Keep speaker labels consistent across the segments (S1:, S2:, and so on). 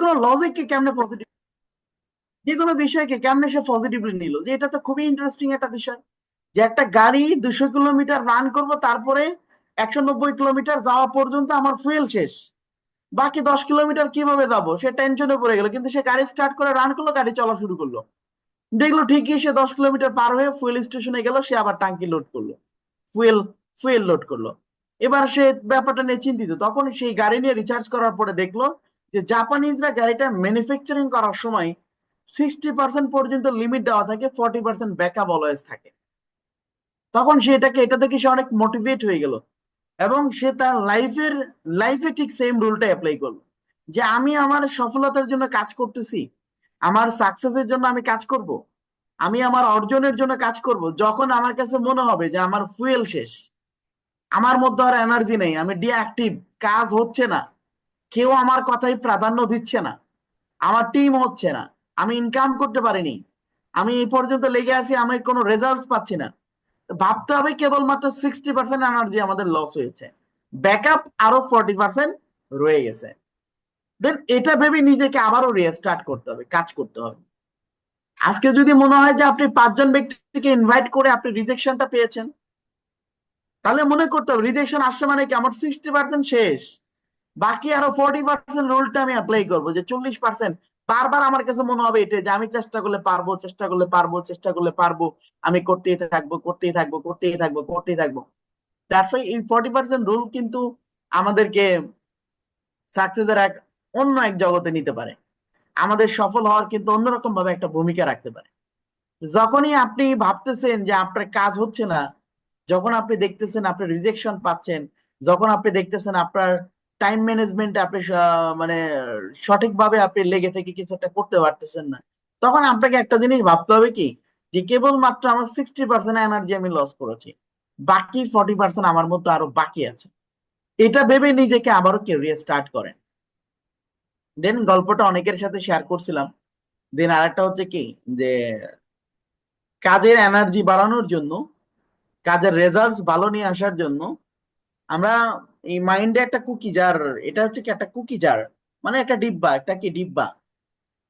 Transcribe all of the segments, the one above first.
S1: কোনো লজিককে কেমনে পজিটিভ, যে কোনো বিষয়কে কেমনে সে পজিটিভলি নিল, যে এটা তো খুবই ইন্টারেস্টিং একটা বিষয়। যে একটা গাড়ি 200 কিলোমিটার রান করব, তারপরে 190 কিলোমিটার যাওয়া পর্যন্ত আমার ফুয়েল শেষ, বাকি 10 কিলোমিটার কিভাবে যাবো সে টেনশনে পড়ে গেল, কিন্তু সে গাড়ি স্টার্ট করে রান করলো, গাড়ি চলা শুরু করলো, দেখলো ঠিকই সে 10 কিলোমিটার পার হয়ে ফুয়েল স্টেশনে গেল, সে আবার টাঙ্কি লোড করলো, ফুয়েল ফুয়েল লোড করলো। এবার সে ব্যাপারটা নিয়ে চিন্তিত, তখন সেই গাড়ি নিয়ে রিচার্জ করার পরে দেখলো যে জাপানিজরা গাড়িটা ম্যানুফ্যাকচারিং করার সময় 60% পর্যন্ত লিমিট দেওয়া থাকে, 40% ব্যাকআপ অলওয়েজ থাকে। তখন সে এটা দেখে সে অনেক মোটিভেট হয়ে গেল, এবং সে তার লাইফে ঠিক সেম রুলটা অ্যাপ্লাই করলো, যে আমি আমার সফলতার জন্য কাজ করতেছি, আমার সাকসেসের জন্য আমি কাজ করব, আমি আমার অর্জনের জন্য কাজ করব যখন আমার কাছে মনে হবে যে আমার ফুয়েল শেষ, আমার মধ্যে আর এনার্জি নেই, আমি ডিঅ্যাক্টিভ, কাজ হচ্ছে না, কেউ আমার কথাই প্রাধান্য দিচ্ছে না, আমার টিম হচ্ছে না, আমি ইনকাম করতে পারিনি, আমি এই পর্যন্ত লেগে আছি, আমি কোনো রেজাল্টস পাচ্ছি না, ভাবতে হবে কেবলমাত্র 60% এনার্জি আমাদের লস হয়েছে, ব্যাকআপ আরো 40% রয়ে গেছে। দেন এটা ভেবে নিজেকে আবারও রিস্টার্ট করতে হবে, কাজ করতে হবে। আজকে যদি মনে হয় যে আপনি 5 জন ব্যক্তিকে ইনভাইট করে আপনি রিজেকশনটা পেয়েছেন, তাহলে মনে করতে হবে রিজেকশন আসছে মানে কি আমার 60% শেষ, বাকি আরো 40% রুলটা আমি অ্যাপ্লাই করবো, যে 40% বারবার আমার কাছে মনে হবে এটা যে আমি চেষ্টা করলে পারবো, চেষ্টা করলে পারবো, চেষ্টা করলে পারবো, আমি করতেই থাকবো, করতেই থাকবো, করতেই থাকবো, করতেই থাকবো। দ্যাটস ওয়াই এই 40% রুল কিন্তু আমাদেরকে সাকসেসের অন্য এক জগতে নিতে পারে, আমাদের সফল হওয়ার কিন্তু অন্যরকম ভাবে একটা ভূমিকা রাখতে পারে। যখনই আপনি ভাবতেছেন যে আপনার কাজ হচ্ছে না, যখন আপনি দেখতেছেন আপনি রিজেকশন পাচ্ছেন, যখন আপনি দেখতেছেন আপনার টাইম ম্যানেজমেন্ট আপনি মানে সঠিকভাবে আপনি লেগে থেকে কিছু একটা করতে পারতেছেন না, তখন আপনাকে একটা জিনিস ভাবতে হবে কি, যে কেবলমাত্র আমার 60% এনার্জি আমি লস করেছি, বাকি 40% আমার মধ্যে আরো বাকি আছে। এটা ভেবে নিজেকে আবারও কেরিয়ার স্টার্ট করেন। দেন গল্পটা অনেকের সাথে শেয়ার করছিলাম। দেন আরেকটা হচ্ছে কি, যে কাজের এনার্জি বাড়ানোর জন্য, কাজের রেজাল্টস ভালো নিয়ে আসার জন্য আমরা এই মাইন্ডে একটা কুকি জার, এটা হচ্ছে কি একটা কুকি জার, মানে একটা ডিব্বা, একটা কি ডিব্বা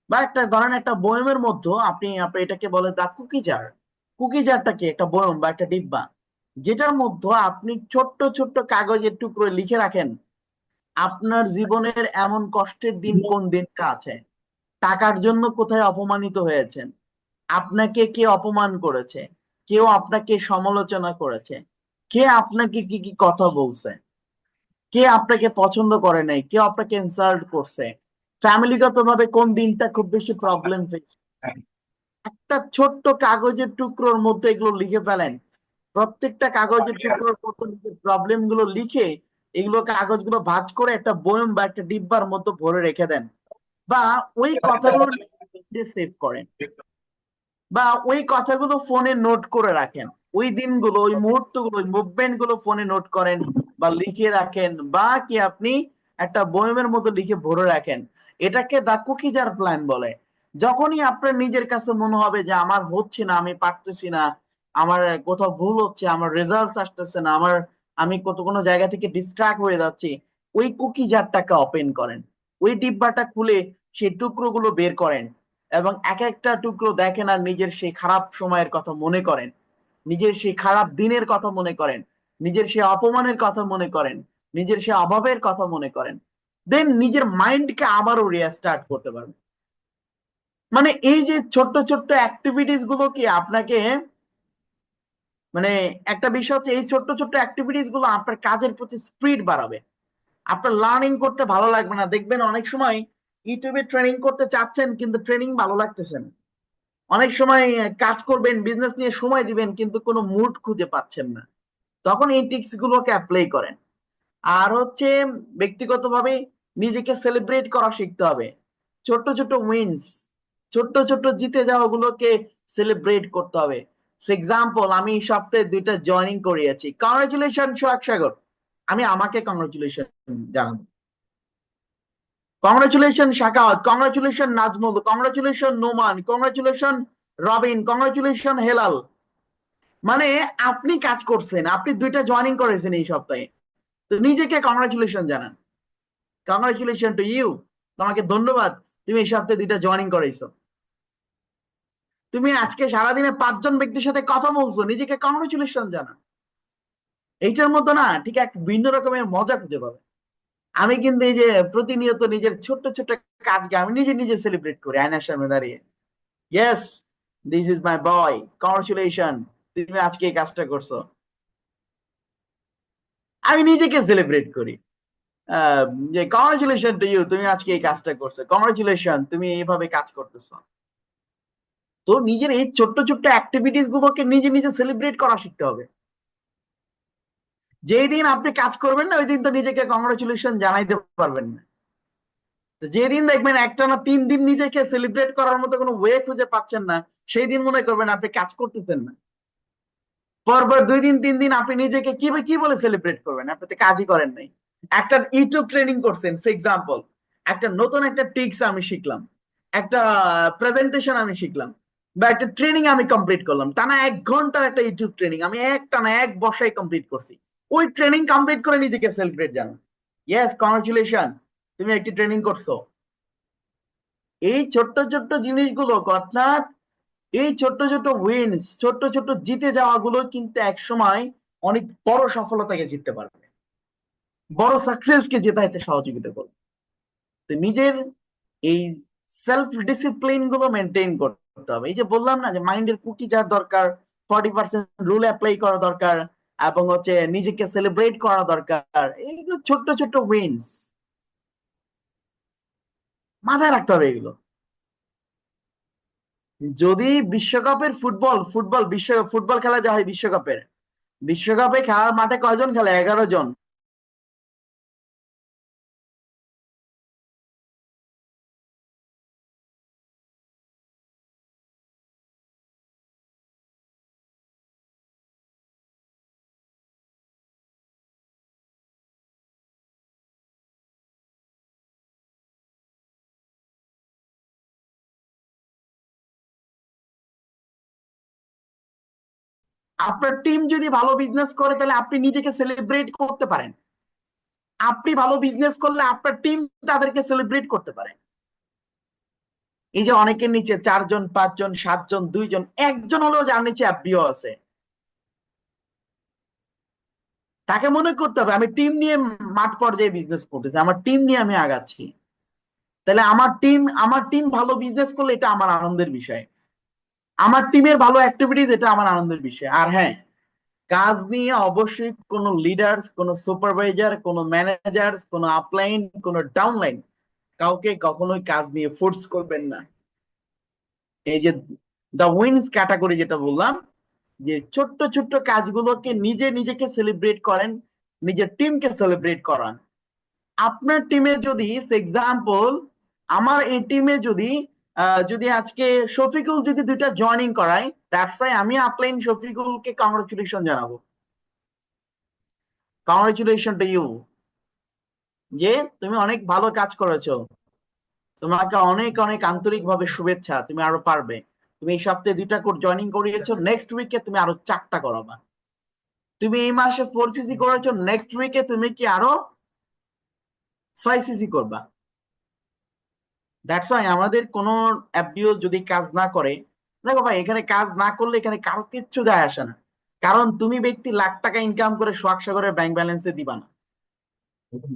S1: বা একটা ধরেন একটা বয়মের মধ্যে আপনি আপনি এটাকে বলে দা কুকি জার। কুকি জারটা কি একটা বয়ম বা একটা ডিব্বা, যেটার মধ্যে আপনি ছোট্ট ছোট্ট কাগজের টুকরো লিখে রাখেন আপনার জীবনের এমন কষ্টের দিন কোন দিনটা আছে, টাকার জন্য কোথায় অপমানিত হয়েছেন, আপনাকে কে অপমান করেছে, কেউ আপনাকে সমালোচনা করেছে, কে আপনাকে কি কি কথা বলছে, কে আপনাকে পছন্দ করে নাই, কে আপনাকে ইনসাল্ট করছে, ফ্যামিলিগত ভাবে কোন দিনটা খুব বেশি প্রবলেম ফেস, একটা ছোট্ট কাগজের টুকরোর মধ্যে এগুলো লিখে ফেলেন। প্রত্যেকটা কাগজের টুকরোর মধ্যে প্রবলেম গুলো লিখে এগুলো কাগজগুলো ভাঁজ করে একটা বয়ম বা একটা ডিব্বার মধ্যে ভরে রেখে দেন, বা ওই কথাগুলো সেভ করেন, বা ওই কথাগুলো ফোনে নোট করে রাখেন, ওই দিনগুলো, ওই মুহূর্তগুলো, ওই মুভমেন্ট গুলো ফোনে নোট করেন বা লিখে রাখেন, বা কি আপনি একটা বয়মের মতো লিখে ভরে রাখেন। এটাকে দা কুকিজার প্ল্যান বলে। যখনই আপনার নিজের কাছে মনে হবে যে আমার হচ্ছে না, আমি পারতেছি না, আমার কোথাও ভুল হচ্ছে, আমার রেজাল্টস আসতেছে না, আমি কোনো জায়গা থেকে ডিস্ট্রাক্ট হয়ে যাচ্ছি, ওই কুকি জারটাকে ওপেন করেন, ওই ডিব্বাটা খুলে সেই টুকরোগুলো বের করেন, এবং এক একটা টুকরো দেখেন আর নিজের সেই খারাপ সময়ের কথা মনে করেন, নিজের সেই খারাপ দিনের কথা মনে করেন, নিজের সেই অপমানের কথা মনে করেন, নিজের সেই অভাবের কথা মনে করেন। দেন নিজের মাইন্ডকে আবারও রিস্টার্ট করতে পারবেন। মানে এই যে ছোট্ট ছোট্ট অ্যাক্টিভিটিস গুলো কি আপনাকে, মানে একটা বিষয় হচ্ছে এই ছোট্ট ছোট্ট অ্যাক্টিভিটিস গুলো আপনার কাজের প্রতি স্পিড বাড়াবে, আপনার লার্নিং করতে ভালো লাগবে না। দেখবেন অনেক সময় ইউটিউবে ট্রেনিং করতে চাচ্ছেন কিন্তু ট্রেনিং ভালো লাগতেছে না, অনেক সময় কাজ করবেন, বিজনেস নিয়ে সময় দিবেন, কিন্তু কোনো মুড খুঁজে পাচ্ছেন না, তখন এই টিপস গুলোকে অ্যাপ্লাই করেন। আর হচ্ছে ব্যক্তিগতভাবে নিজেকে সেলিব্রেট করা শিখতে হবে, ছোট্ট ছোট্ট উইন্স, ছোট্ট ছোট্ট জিতে যাওয়া গুলোকে সেলিব্রেট করতে হবে। এক্সাম্পল, আমি এই সপ্তাহে 2টা জয়েনিং করিয়েছি, কংগ্রেচুলেশন সোহাগ সাগর, আমি আমাকে কংগ্রেচুলেশন জানাবো, congratulation Shakawat, congratulation Nazmul, congratulation Noman, congratulation Robin, congratulation Helal. মানে আপনি কাজ করছেন, আপনি 2টা জয়েনিং করেছেন এই সপ্তাহে, তো নিজেকে কংগ্রেচুলেশন জানান, কংগ্রেচুলেশন টু ইউ। তোমাকে ধন্যবাদ, তুমি এই সপ্তাহে 2টা জয়েনিং করাইছো। তুমি আজকে সারাদিনে 5জন ব্যক্তির সাথে কথা বলছো, নিজেকে কংগ্রেচুলেশন জানা। এইটার মতো না ঠিক এক ভিন্ন রকমের মজা খুঁজে পাবে। আমি কিন্তু এই যে প্রতিনিয়ত নিজের ছোট্ট ছোট্ট কাজকে আমি নিজে নিজে সেলিব্রেট করি আয়নার সামনে দাঁড়িয়ে। Yes, this is my boy, congratulation, তুমি আজকে এই কাজটা করছো। আমি নিজেকে সেলিব্রেট করি, আহ, যে কংগ্রেচুলেশন টু ইউ, তুমি আজকে এই কাজটা করছো, কংগ্রেচুলেশন, তুমি এইভাবে কাজ করতেছো। তো নিজের এই ছোট্ট ছোট্ট অ্যাক্টিভিটিস গুলোকে নিজে নিজে সেলিব্রেট করা শিখতে হবে। যেই দিন আপনি কাজ করবেন না ওই দিন তো নিজেকে কংগ্রেচুলেশন জানাইতে পারবেন না। তো যেদিন দেখবেন একটানা 3 দিন নিজেকে সেলিব্রেট করার মতো কোনো ওয়ে খুঁজে পাচ্ছেন না, সেই দিন মনে করবেন আপনি কাজ করতেছেন না। পরপর 2 দিন 3 দিন আপনি নিজেকে কি কি বলে সেলিব্রেট করবেন? আপনি তো কাজই করেন নাই। একটা ইউটিউব ট্রেনিং করছেন ফর এক্সাম্পল, একটা নতুন একটা ট্রিক্স আমি শিখলাম, একটা প্রেজেন্টেশন আমি শিখলাম, বা একটা ট্রেনিং আমি কমপ্লিট করলাম, টানা 1 ঘন্টার একটা ইউটিউব ট্রেনিং আমি টানা এক বসায় কমপ্লিট করছি। ওই ট্রেনিং কমপ্লিট করে নিজেকে সেলিব্রেট জানান, ইয়েস কংগ্রেচুলেশন, তুমি একটি ট্রেনিং করছো। এই ছোট্ট ছোট্ট জিনিসগুলো, অর্থাৎ এই ছোট্ট ছোট্ট উইনস, ছোট্ট ছোট্ট জিতে যাওয়া গুলো কিন্তু একসময় অনেক বড় সফলতাকে জিততে পারবে, বড় সাকসেস কে জেতাইতে সহযোগিতা করবে। তো নিজের এই সেলফ ডিসিপ্লিন গুলো মেনটেন করতে হবে। এই যে বললাম না যে মাইন্ডের কুকি যার দরকার, 40% রুল অ্যাপ্লাই করা দরকার, এবং হচ্ছে নিজেকে সেলিব্রেট করা দরকার, এইগুলো ছোট্ট ছোট্ট উইনস মাথায় রাখতে হবে এগুলো। যদি বিশ্বকাপের ফুটবল ফুটবল বিশ্ব ফুটবল খেলা যা হয় বিশ্বকাপের, বিশ্বকাপে খেলার মাঠে কয়জন খেলে? 11 জন। আপনার টিম যদি ভালো বিজনেস করে তাহলে আপনি নিজেকে সেলিব্রেট করতে পারেন। আপনি ভালো বিজনেস করলে আপনার টিম তাদেরকে সেলিব্রেট করতে পারে। এই যে অনেকের নিচে 4 জন 5 জন 7 জন 2 জন, একজন হলেও যার নিচে অ্যাপিও আছে, তাকে মনে করতে হবে আমি টিম নিয়ে মাঠ পর্যায়ে বিজনেস করতেছি, আমার টিম নিয়ে আমি আগাচ্ছি। তাহলে আমার টিম ভালো বিজনেস করলে এটা আমার আনন্দের বিষয়, আমার টিমের ভালো অ্যাক্টিভিটিস এটা আমার আনন্দের বিষয়। আর হ্যাঁ, কাজ নিয়ে অবশ্যই কোনো লিডার, কোনো সুপারভাইজার, কোনো ম্যানেজার, কোনো আপলাইন, কোনো ডাউনলাইন, কাউকে কখনোই কাজ নিয়ে ফোর্স করবেন না। এই যে দা উইন্স ক্যাটাগরি যেটা বললাম, যে ছোট্ট ছোট্ট কাজগুলোকে নিজে নিজেকে সেলিব্রেট করেন, নিজের টিমকে সেলিব্রেট করান। আপনার টিমে যদি এক্সাম্পল, আমার এই টিমে যদি যদি আজকে শফিকুল যদি 2টা জয়েনিং করায়, দ্যাটস ওয়াই আমি আপলাইন শফিকুলকে কংগ্রেচুলেশন জানাবো, কংগ্রেচুলেশন টু ইউ, যে তুমি অনেক ভালো কাজ করেছো, তোমাকে অনেক অনেক আন্তরিক ভাবে শুভেচ্ছা, তুমি আরো পারবে। তুমি এই সপ্তাহে 2টা কোর্স জয়েনিং করিয়েছো, নেক্সট উইকে তুমি আরো 4টা করাবা। তুমি এই মাসে 4 সিসি করেছো, নেক্সট উইকে তুমি কি আরো 6 সিসি করবা। দ্যাটস ওয়াই আমাদের কোন এফবিও যদি কাজ না করে, দেখো ভাই এখানে কাজ না করলে এখানে কারো কিচ্ছু যায় আসে না। কারণ তুমি ব্যক্তি লাখ টাকা ইনকাম করে সোহাগ সাগরের ব্যাংক ব্যালেন্সে দিবা না।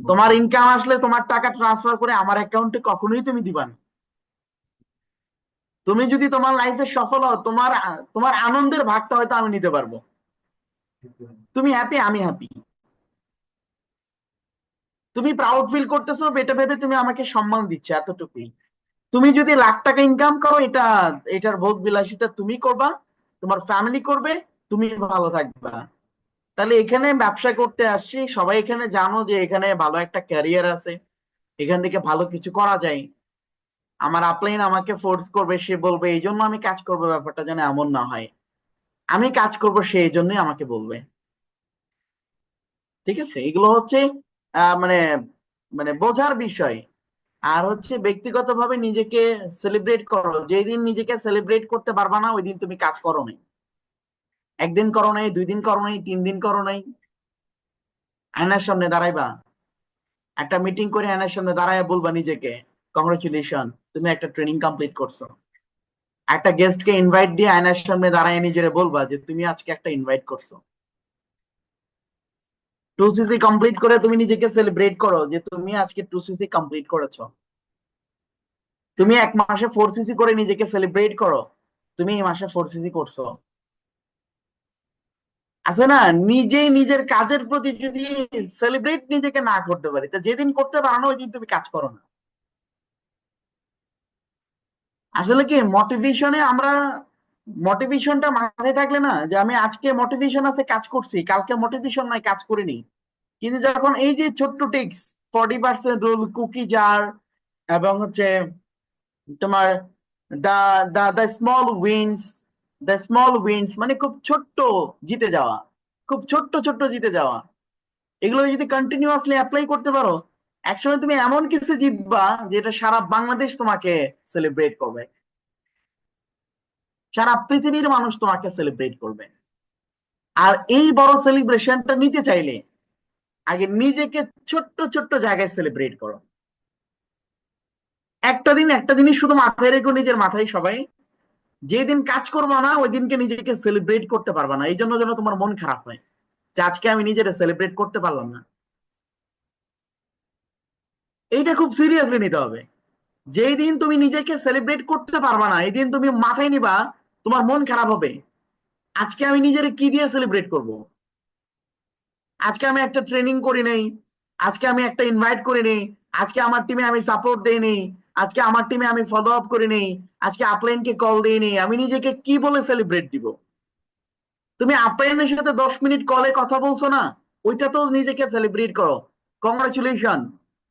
S1: তোমার ইনকাম আসলে তোমার টাকা ট্রান্সফার করে আমার অ্যাকাউন্টে কখনোই তুমি দিবা না। তুমি যদি তোমার লাইফে সফল হও, তোমার তোমার আনন্দের ভাগটা হয়তো আমি নিতে পারবো। তুমি হ্যাপি, আমি হ্যাপি, তুমি প্রাউড ফিল করতেছো, এটা ভেবে তুমি আমাকে সম্মান দিচ্ছ, এতটুকুই। তুমি যদি লাখ টাকা ইনকাম করো, এটার ভোগ বিলাসিতা তুমি করবা, তোমার ফ্যামিলি করবে, তুমি ভালো থাকবা। তাহলে এখানে ব্যবসা করতে আসছি, সবাই এখানে জানো যে এখানে ভালো একটা ক্যারিয়ার আছে, এখান থেকে ভালো কিছু করা যায়। আমার আপলাইন আমাকে ফোর্স করবে, সে বলবে এই জন্য আমি কাজ করবো, ব্যাপারটা যেন এমন না হয়। আমি কাজ করব সে এই জন্যই আমাকে বলবে। ঠিক আছে, এগুলো হচ্ছে মানে মানে বোঝার বিষয়। আর হচ্ছে ব্যক্তিগতভাবে নিজেকে সেলিব্রেট করো, যেই দিন নিজেকে সেলিব্রেট করতে পারবা না ওই দিন তুমি কাজ করো নাই। একদিন করো নাই, 2 দিন করো নাই, 3 দিন করো নাই, আয়নার সামনে দাঁড়াইবা, একটা মিটিং করে আয়নার সামনে দাঁড়ায় বলবা নিজেকে, কংগ্রেচুলেশন, তুমি একটা ট্রেনিং কমপ্লিট করছো। একটা গেস্টকে ইনভাইট দিয়ে আয়নার সামনে দাঁড়ায় নিজেরে বলবা যে তুমি আজকে একটা ইনভাইট করছো। 2cc কমপ্লিট করে তুমি নিজেকে সেলিব্রেট করো যে তুমি আজকে 2cc কমপ্লিট করেছো। তুমি এক মাসে 4cc করে নিজেকে সেলিব্রেট করো, তুমি এই মাসে 4cc করছো। আছে না, নিজেই নিজের কাজের প্রতি যদি সেলিব্রেট নিজেকে না করতে পারি, তো যেদিন করতে পারো না ওই দিন তুমি কাজ করো না। আসলে কি মোটিভেশনে আমরা, মোটিভেশনটা মাথায় থাকলে না, যে আমি আজকে মোটিভেশন আছে কাজ করছি, কালকে মোটিভেশন নাই কাজ করিনি। কিন্তু যখন এই যে ছোট্ট টিক্স, 40% রুল, কুকি জার, এবং হচ্ছে তোমার the the the small wins, the small wins মানে খুব ছোট্ট জিতে যাওয়া, খুব ছোট্ট ছোট্ট জিতে যাওয়া, এগুলো যদি কন্টিনিউয়াসলি অ্যাপ্লাই করতে পারো, একসময় তুমি এমন কিছু জিতবা যেটা সারা বাংলাদেশ তোমাকে সেলিব্রেট করবে, সারা পৃথিবীর মানুষ তোমাকে সেলিব্রেট করবে। আর এই বড় সেলিব্রেশনটা নিতে চাইলে আগে নিজেকে ছোট্ট ছোট্ট জায়গায় সেলিব্রেট করো। একটা দিন একটা জিনিস শুধু মাথায় রেখো, নিজের মাথায় সবাই, যেদিন কাজ করবো না ওই দিনকে নিজেকে সেলিব্রেট করতে পারবা না, এই জন্য যেন তোমার মন খারাপ হয় যে আজকে আমি নিজেকে সেলিব্রেট করতে পারলাম না। এইটা খুব সিরিয়াসলি নিতে হবে। যেই দিন তুমি নিজেকে সেলিব্রেট করতে পারবা না এই দিন তুমি মাথায় নিবা তোমার মন খারাপ হবে। আজকে আমি নিজের কি দিয়ে সেলিব্রেট করব? আজকে আমি একটা ট্রেনিং করি নেই, আজকে আমি একটা ইনভাইট করি নেই, আজকে আমার টিমে আমি সাপোর্ট দেই নেই, আজকে আমার টিমে আমি ফলো আপ করি নেই, আজকে আপলাইনকে কল দিই নেই, আমি নিজেকে কি বলে সেলিব্রেট দিব? তুমি আপলাইনের সাথে 10 মিনিট কলে কথা বলছো না, ওইটা তো নিজেকে সেলিব্রেট করো। কংগ্রাচুলেশন,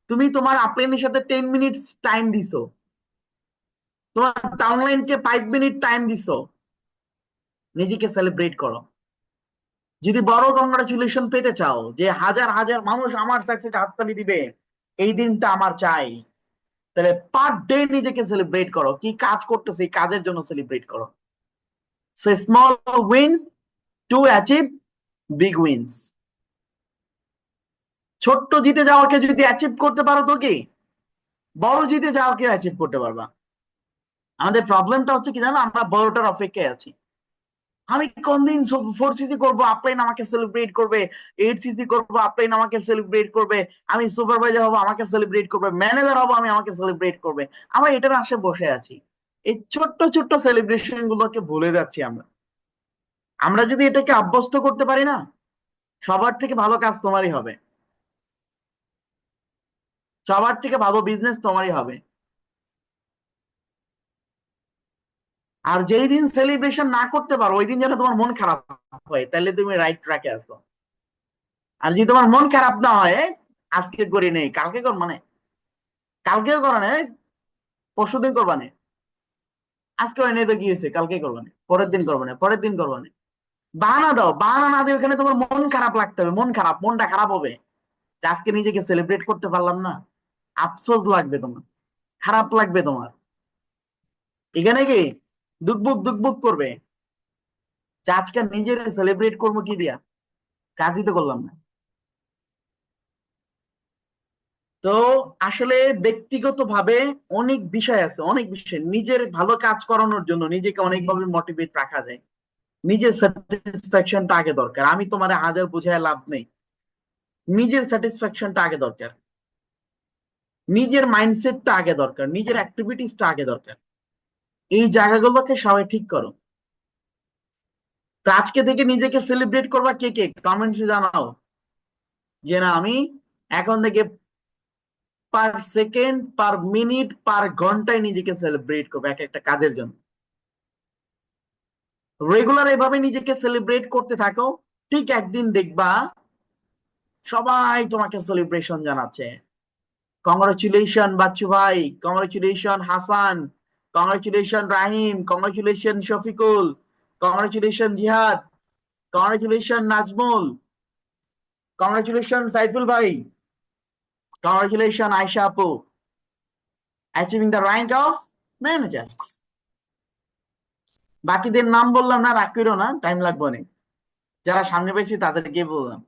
S1: তুমি তোমার আপলাইনের সাথে 10 মিনিট টাইম দিছো, তোমার ডাউনলাইনকে 5 মিনিট টাইম দিছো, নিজেকে সেলিব্রেট করো। যদি বড় কংগ্রাচুলেশন পেতে চাও যে হাজার হাজার মানুষ আমার সাকসেস হাততালি দিবে, এই দিনটা আমার চাই, তাহলে পার ডে নিজেকে সেলিব্রেট করো, কি কাজ করতেছো এই কাজের জন্য সেলিব্রেট করো। So small wins to achieve big wins. ছোট্ট জিতে যাওয়াকে যদি অ্যাচিভ করতে পারো তো কি বড় জিতে যাওয়াকে অ্যাচিভ করতে পারবা। আমাদের প্রবলেমটা হচ্ছে কি জানো, আমরা বড়টার অপেক্ষায় আছি। আমি কোন দিন 4cc করবো, আপলাইন আমাকে সেলিব্রেট করবে, 8cc করবো, আপলাইন আমাকে সেলিব্রেট করবে, আমি সুপারভাইজার হবো আমাকে সেলিব্রেট করবে, ম্যানেজার হবো আমি আমাকে সেলিব্রেট করবে। আমরা এটার আশে বসে আছি, এই ছোট্ট ছোট্ট সেলিব্রেশন গুলোকে ভুলে যাচ্ছি আমরা। আমরা যদি এটাকে অভ্যস্ত করতে পারি না, সবার থেকে ভালো কাজ তোমারই হবে, সবার থেকে ভালো বিজনেস তোমারই হবে। আর যেই দিন সেলিব্রেশন না করতে পারো ওই দিন যেন তোমার মন খারাপ হয়, তাহলে তুমি রাইট ট্র্যাকে আছো। আর যদি তোমার মন খারাপ না হয়, আজকে করি নেই কালকে কর মানে, কালকেও করো না, পরশুদিন করবা না, আজকে হয় নাই তো কি হয়েছে, কালকে করবা না, পরের দিন করবা না, পরের দিন করবা না। বাহানা দাও, বাহানা না দিয়ে ওখানে তোমার মন খারাপ লাগতে হবে, মন খারাপ, মনটা খারাপ হবে যে আজকে নিজেকে সেলিব্রেট করতে পারলাম না। আফসোস লাগবে তোমার, খারাপ লাগবে তোমার, এখানে কি দুকবুক দুকবুক করবে যে আজকে নিজের সেলিব্রেট করবো কি দিয়া, কাজই তো করলাম না। তো আসলে ব্যক্তিগত ভাবে অনেক বিষয় আছে, অনেক বিষয় নিজের ভালো কাজ করানোর জন্য নিজেকে অনেকভাবে মোটিভেট রাখা যায়। নিজের স্যাটিসফ্যাকশনটা আগে দরকার, আমি তোমার হাজার বুঝায় লাভ নেই, নিজের স্যাটিসফ্যাকশনটা আগে দরকার, নিজের মাইন্ডসেটটা আগে দরকার, নিজের অ্যাক্টিভিটিসটা আগে দরকার। এই জায়গাগুলোকে সবাই ঠিক করো। তো আজকে থেকে নিজেকে সেলিব্রেট করবা কে কে কমেন্টসে জানাও যে না আমি এখন থেকে পার সেকেন্ড, পার মিনিট, পার ঘন্টায় নিজেকে সেলিব্রেট করবো এক একটা কাজের জন্য। রেগুলার এভাবে নিজেকে সেলিব্রেট করতে থাকো, ঠিক একদিন দেখবা সবাই তোমাকে সেলিব্রেশন জানাচ্ছে। কংগ্রাচুলেশন বাচ্চু ভাই, কংগ্রাচুলেশন হাসান, কংগ্রাচুলেশন রাহিম, কংগ্রাচুলেশন শফিকুল, কংগ্রাচুলেশন জিহাদ, কংগ্রাচুলেশন নাজমুল, কংগ্রাচুলেশন সাইফুল ভাই, কংগ্রাচুলেশন আয়শা আপু, achieving the rank of manager. বাকিদের নাম বললাম না, রাগ করো না, টাইম লাগবে অনেক, যারা সামনে পেয়েছি তাদেরকে বললাম,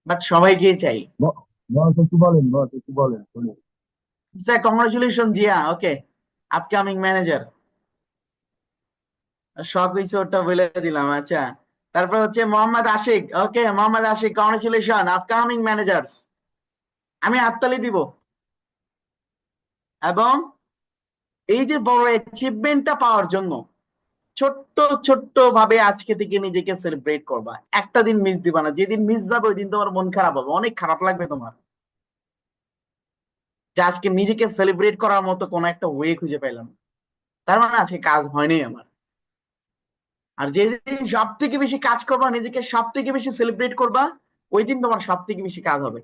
S1: বাট সবাইকে চাই।
S2: বস একটু বলেন, বস একটু বলেন শুনি।
S1: Sir congratulation Zia, okay, upcoming manager. শখ হইছে ওটা বলে দিলাম, আচ্ছা। তারপর হচ্ছে Mohammad Ashiq, okay Mohammad Ashiq, congratulation upcoming managers. আমি হাততালি দিব। এবং এই যে বড় অ্যাচিভমেন্টটা পাওয়ার জন্য ছোট্ট ছোট্ট ভাবে আজকে থেকে নিজেকে সেলিব্রেট করবা, একটা দিন মিস দিবা না। যেদিন মিস যাবে ওই দিন তোমার মন খারাপ হবে, অনেক খারাপ লাগবে তোমার, যে আজকে নিজেকে সেলিব্রেট করার মতো কোনো একটা ওয়ে খুঁজে পাইলাম না। তার মানে আজকে কাজ হয়নি আমার। আর যেদিন সব থেকে বেশি কাজ করবা, নিজেকে সব থেকে বেশি সেলিব্রেট করবা, ওই দিন তোমার সব থেকে বেশি কাজ হবে।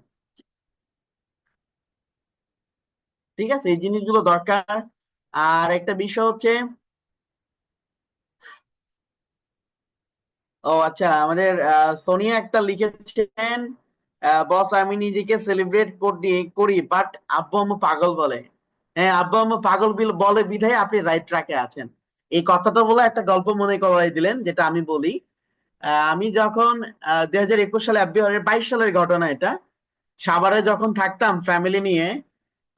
S1: ঠিক আছে, এই জিনিসগুলো দরকার। আর একটা বিষয় হচ্ছে, ও আচ্ছা, আমাদের সোনিয়া একটা লিখেছেন, বস আমি নিজেকে সেলিব্রেট করি করি বাট আব্বু আম্মু পাগল বলে। হ্যাঁ, আব্বু আম্মু পাগল বলে বিধায় আপনি রাইট ট্র্যাকে আছেন। এই কথাটা বলে একটা গল্প মনে করাই দিলেন, যেটা আমি বলি। আমি যখন 2021 সালে, 2022 সালের ঘটনা এটা, সাভারে যখন থাকতাম ফ্যামিলি নিয়ে,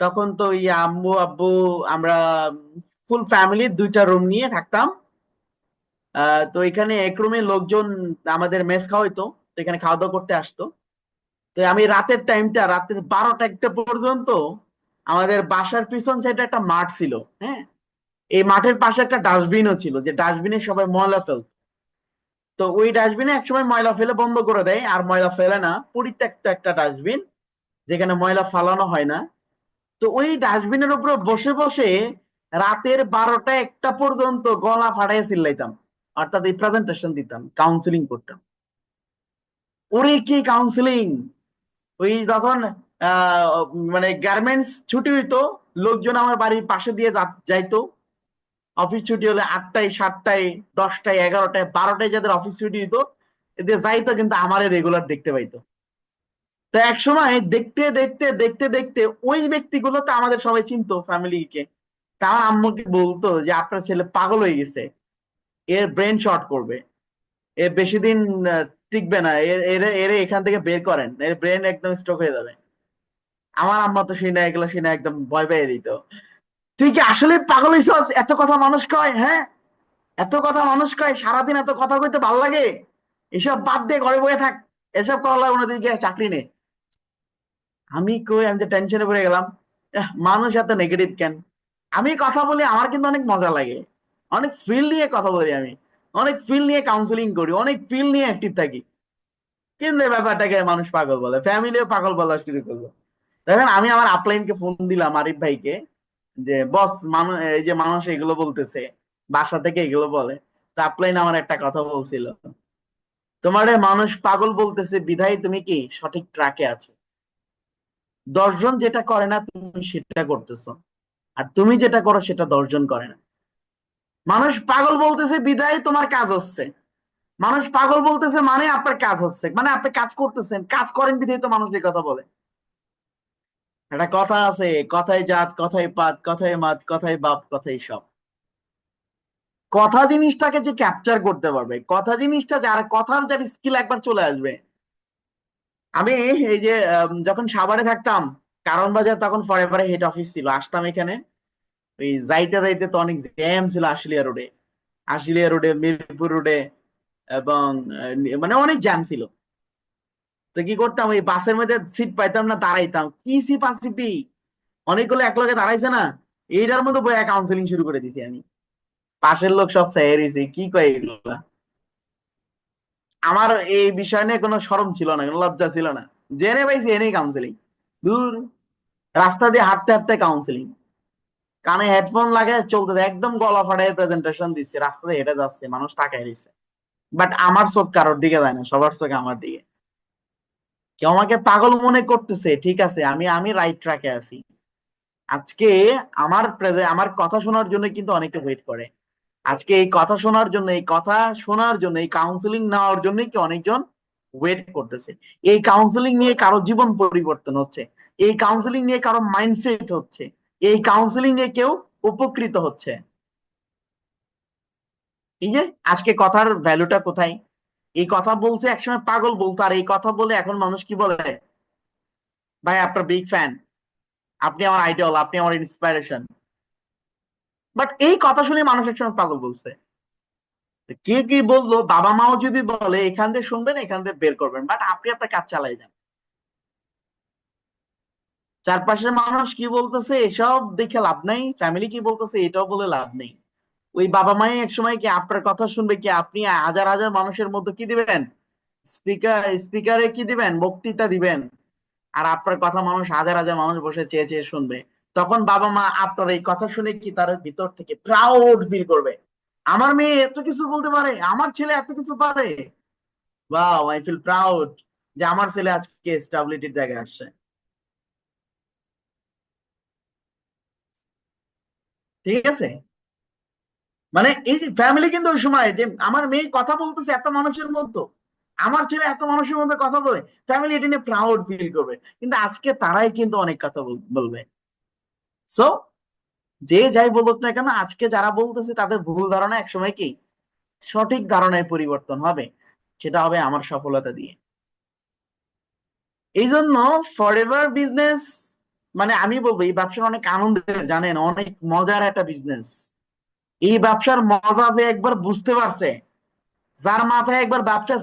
S1: তখন তো এই আম্মু আব্বু, আমরা ফুল ফ্যামিলি দুইটা রুম নিয়ে থাকতাম। তো এখানে এক রুমে লোকজন আমাদের মেস খাওয়াইতো, তো এখানে খাওয়া দাওয়া করতে আসতো। তো আমি রাতের টাইমটা, রাতের 12টা 1টা পর্যন্ত আমাদের বাসার পিছন সাইডে একটা মাঠ ছিল। হ্যাঁ, এই মাঠের পাশে একটা ডাস্টবিনও ছিল, যে ডাস্টবিনে সবাই ময়লা ফেলত। তো ওই ডাস্টবিনে একসময় ময়লা ফেলে বন্ধ করে দেয়, আর ময়লা ফেলে না, পরিত্যক্ত একটা ডাস্টবিন, যেখানে ময়লা ফালানো হয় না। তো ওই ডাস্টবিনের উপরে বসে বসে রাতের 12টা 1টা পর্যন্ত গলা ফাটাই চিল্লাইতাম, অর্থাৎ এই প্রেজেন্টেশন দিতাম, কাউন্সিলিং করতাম। ওরে কি কাউন্সিলিং! ওই তখন আহ মানে গার্মেন্টস ছুটি হইতো, লোকজন আমার বাড়ির পাশে দিয়ে যাইতো। অফিস ছুটি হলে 8টায় 7টায় 10টায় 11টায় 12টায় যাদের অফিস ছুটি হইতো, এদের যাইতো, কিন্তু আমারে রেগুলার দেখতে পাইতো। তো এক সময় দেখতে দেখতে দেখতে দেখতে ওই ব্যক্তিগুলো তো আমাদের সবাই চিনতো, ফ্যামিলিকে। তার আম্মুকে বলতো যে আপনার ছেলে পাগল হয়ে গেছে, এর ব্রেন শর্ট করবে, এর বেশি দিন টিকবে না, এর এর এর এখান থেকে বের করেন, এর ব্রেন একদম স্ট্রোক হয়ে যাবে। আমার আম্মা তো সেই না, এগুলো সেই না, একদম ভয় পেয়ে দিত। তুই কি আসলে পাগল হইছস? এত কথা মানুষ কয়, হ্যাঁ, এত কথা মানুষ কয়, সারাদিন এত কথা কইতে ভাল লাগে? এসব বাদ দিয়ে ঘরে বসে থাক, এসব করা লাগবে না, তুই গিয়ে চাকরি নে। আমি কই, আমি যে টেনশনে পড়ে গেলাম, মানুষ এত নেগেটিভ কেন? আমি কথা বলি, আমার কিন্তু অনেক মজা লাগে, অনেক ফিল নিয়ে কথা বলি আমি, অনেক ফিল নিয়ে কাউন্সিলিং করি, অনেক ফিল নিয়ে অ্যাক্টিভ থাকি। কিন্তু এই ব্যাপারটাকে মানুষ পাগল বলে, ফ্যামিলিও পাগল বলা শুরু করলো। দেখেন, আমি আমার আপলাইনকে ফোন দিলাম, আরিফ ভাইকে, যে বস, মানুষ এই যে মানুষ এগুলো বলতেছে, বাসা থেকে এগুলো বলে। তো আপলাইন আমার একটা কথা বলছিল, তোমারে মানুষ পাগল বলতেছে বিধায় তুমি কি সঠিক ট্র্যাকে আছো। 10জন যেটা করে না তুমি সেটা করতেছো, আর তুমি যেটা করো সেটা 10জন করে না। মানুষ পাগল বলতেছে বিধায় তোমার কাজ হচ্ছে, মানুষ পাগল বলতেছে মানে আপনার কাজ হচ্ছে, মানে আপনি কাজ করতেছেন, কাজ করেন বিধায় তো মানুষ এই কথা বলে। একটা কথা আছে, কথায় জাত, কথায় পাত, কথায় মাত, কথায় বাপ, কথায় সব। কথা জিনিসটাকে যে ক্যাপচার করতে পারবে, কথা জিনিসটা, যার কথার যার স্কিল একবার চলে আসবে। আমি এই যে যখন সাভারে থাকতাম, কারণ বাজার তখন ফরেভারে হেড অফিস ছিল, আসতাম এখানে। ওই যাইতে যাইতে তো অনেক জ্যাম ছিল আশুলিয়া রোডে, আশুলিয়া রোডে, মিরপুর রোডে, এবং মানে অনেক জ্যাম ছিল। তো কি করতাম, ওই বাসের মধ্যে সিট পাইতাম না, দাঁড়াইতাম, কি সিপাসিপি, অনেকগুলো একলগে দাঁড়াইছে না, এইটার মধ্যে বই কাউন্সিলিং শুরু করে দিছি আমি। পাশের লোক সব চাইছে, কি কয় এগুলা। আমার এই বিষয় নিয়ে কোনো শরম ছিল না, কোনো লজ্জা ছিল না, জেনে পাইছি এনেই কাউন্সিলিং। দূর, রাস্তা দিয়ে হাঁটতে হাঁটতে কাউন্সিলিং, কানে হেডফোন লাগে চলতেছে, একদম গলা ফাটায় প্রেজেন্টেশন দিচ্ছে, রাস্তা দিয়ে হেঁটে যাচ্ছে, মানুষ তাকায় রয়েছে। বাট আমার চোখ কারোর দিকে যায় না, সবার চোখ আমার দিকে। কেউ আমাকে পাগল মনে করতেছে, ঠিক আছে, আমি আমি রাইট ট্র্যাকে আছি। আজকে আমার কথা শোনার জন্য কিন্তু অনেকে ওয়েট করে। আজকে এই কথা শোনার জন্য, এই কথা শোনার জন্য, এই কাউন্সিলিং নেওয়ার জন্য কি অনেকজন ওয়েট করতেছে। এই কাউন্সিলিং নিয়ে কারো জীবন পরিবর্তন হচ্ছে, এই কাউন্সিলিং নিয়ে কারো মাইন্ডসেট হচ্ছে, এই কাউন্সিলিং নিয়ে কেউ উপকৃত হচ্ছে। এই যে আজকে কথার ভ্যালুটা কোথায়? এই কথা বলছে, একসময় পাগল বলতো, আর এই কথা বলে এখন মানুষ কি বলে, ভাই আপনার বিগ ফ্যান। আপনি আমার আইডল, আপনি আমার ইন্সপিরেশন। বাট এই কথা শুনে মানুষ একসময় পাগল বলছে। কে কি বললো, বাবা মাও যদি বলে এখান দিয়ে শুনবেন, এখান দিয়ে বের করবেন, বাট আপনি আপনার কাজ চালাই যান। চারপাশের মানুষ কি বলতেছে এসব দেখে লাভ নাই, ফ্যামিলি কি বলতেছে এটাও বলে লাভ নেই। ওই বাবা মাই একসময় কি আপনার কথা শুনবে? কি আপনি হাজার হাজার মানুষের মধ্যে কি দিবেন, স্পিকারে কি দিবেন, বক্তৃতা দিবেন, আর আপনার কথা মানুষ হাজার হাজার মানুষ বসে চেয়ে চেয়ে শুনবে। তখন বাবা মা আপনার এই কথা শুনে কি তার ভিতর থেকে প্রাউড ফিল করবে, আমার মেয়ে এত কিছু বলতে পারে, আমার ছেলে এত কিছু পারে, ওয়াও আই ফিল প্রাউড যে আমার ছেলে আজকে স্টেবিলিটির জায়গায় আসছে। ঠিক আছে? মানে এই যে ফ্যামিলি কিন্তু ওই সময় যে আমার মেয়ে কথা বলতেছে এত মানুষের মধ্যে, আমার ছেলে এত মানুষের মধ্যে কথা বলে, ফ্যামিলি এটা নিয়ে প্রাউড ফিল করবে। কিন্তু আজকে তারাই কিন্তু অনেক কথা বলবে। সো যে যাই বলুক না কেন, আজকে যারা বলতেছে তাদের ভুল ধারণা একসময় কি সঠিক ধারণায় পরিবর্তন হবে, সেটা হবে আমার সফলতা দিয়ে। এই জন্য ফরএভার বিজনেস, মানে আমি বলবো এই ব্যবসার অনেক আনন্দের, জানেন, অনেক মজার একটা বিজনেস। এই ব্যবসার মজা যে একবার বুঝতে পারছে, যার মাথায় একবার ব্যবসার